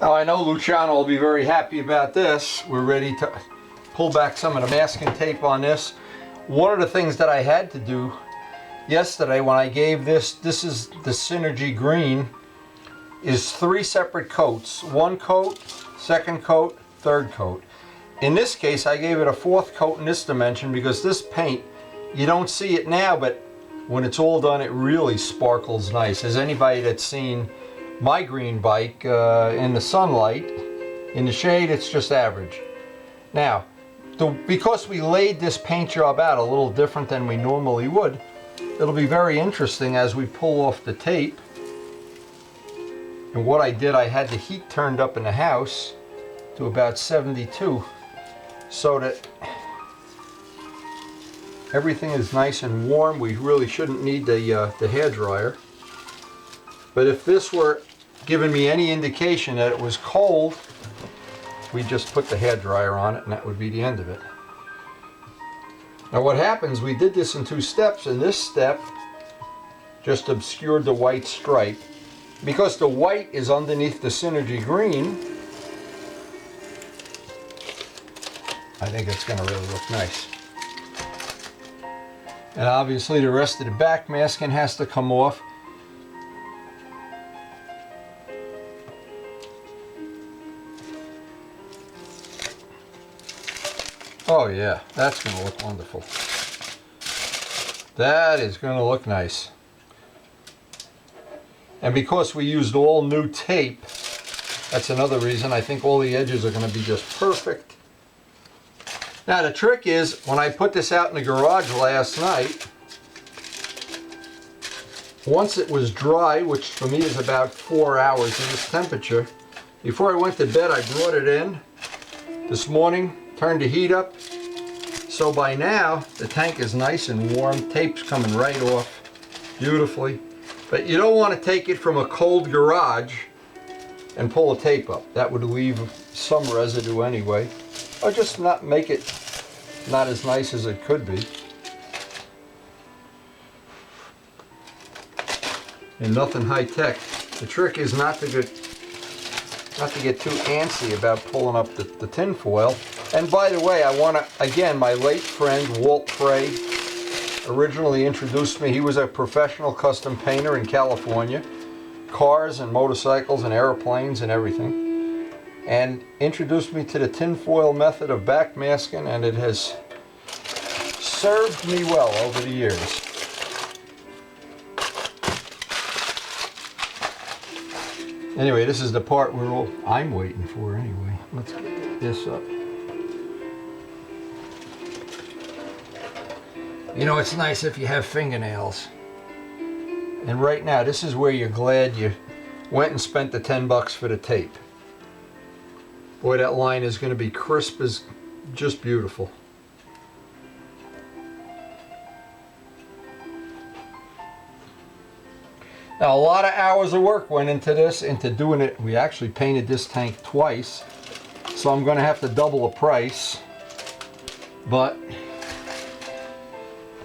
Now I know Luciano will be very happy about this. We're ready to pull back some of the masking tape on this. One of the things that I had to do yesterday when I gave this is the Synergy Green, is 3 separate coats. 1 coat, 2nd coat, 3rd coat. In this case, I gave it a 4th coat in this dimension because this paint, you don't see it now, but when it's all done, it really sparkles nice. As anybody that's seen my green bike in the sunlight, in the shade, it's just average. Now, because we laid this paint job out a little different than we normally would, it'll be very interesting as we pull off the tape. And what I did, I had the heat turned up in the house to about 72 so that everything is nice and warm. We really shouldn't need the hairdryer. But if this were giving me any indication that it was cold, we just put the hairdryer on it and that would be the end of it. Now what happens, we did this in 2 steps, and this step just obscured the white stripe. Because the white is underneath the Synergy Green, I think it's going to really look nice. And obviously the rest of the back masking has to come off. Oh yeah, that's going to look wonderful. That is going to look nice. And because we used all new tape, that's another reason I think all the edges are going to be just perfect. Now the trick is, when I put this out in the garage last night, once it was dry, which for me is about 4 hours in this temperature, before I went to bed I brought it in this morning, turned the heat up, so by now the tank is nice and warm. Tape's coming right off beautifully. But you don't want to take it from a cold garage and pull the tape up. That would leave some residue anyway. Or just not make it not as nice as it could be. And nothing high tech. The trick is not to get too antsy about pulling up the tin foil. And by the way, I want to, again, my late friend Walt Frey originally introduced me. He was a professional custom painter in California, cars and motorcycles and airplanes and everything, and introduced me to the tinfoil method of backmasking, and it has served me well over the years. Anyway, this is the part I'm waiting for anyway. Let's get this up. You know, it's nice if you have fingernails. And right now, this is where you're glad you went and spent the $10 for the tape. Boy, that line is going to be crisp as just beautiful. Now, a lot of hours of work went into this, into doing it. We actually painted this tank twice, so I'm going to have to double the price. But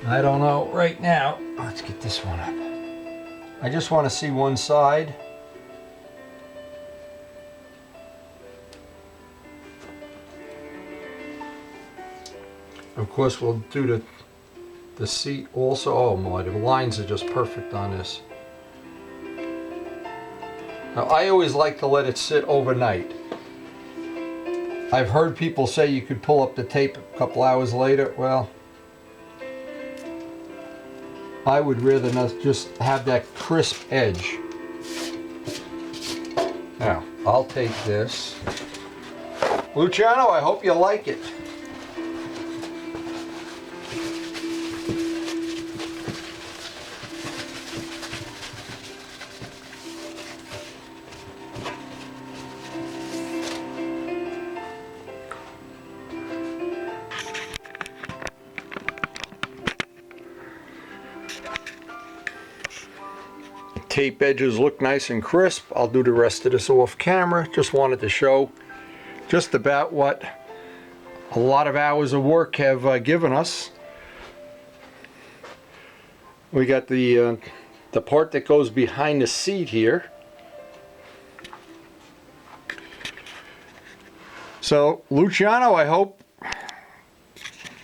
I don't know right now. Let's get this one up. I just want to see one side. Of course, we'll do the seat also. Oh my, the lines are just perfect on this. Now, I always like to let it sit overnight. I've heard people say you could pull up the tape a couple hours later. Well, I would rather not just have that crisp edge. Now, I'll take this. Luciano, I hope you like it. Tape edges look nice and crisp. I'll do the rest of this off camera. Just wanted to show just about what a lot of hours of work have given us. We got the part that goes behind the seat here. So, Luciano, I hope,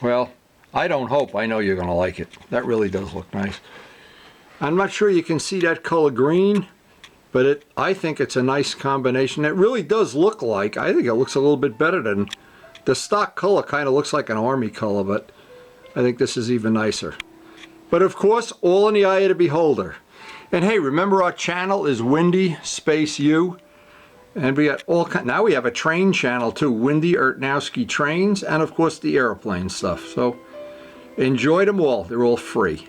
well, I don't hope, I know you're going to like it. That really does look nice. I'm not sure you can see that color green, but I think it's a nice combination. It really does look like, I think it looks a little bit better than, the stock color kind of looks like an army color, but I think this is even nicer. But of course, all in the eye of the beholder. And hey, remember our channel is Windy Space U. And we got all kind, now we have a train channel too, Windy Ertnowski Trains, and of course the airplane stuff. So enjoy them all, they're all free.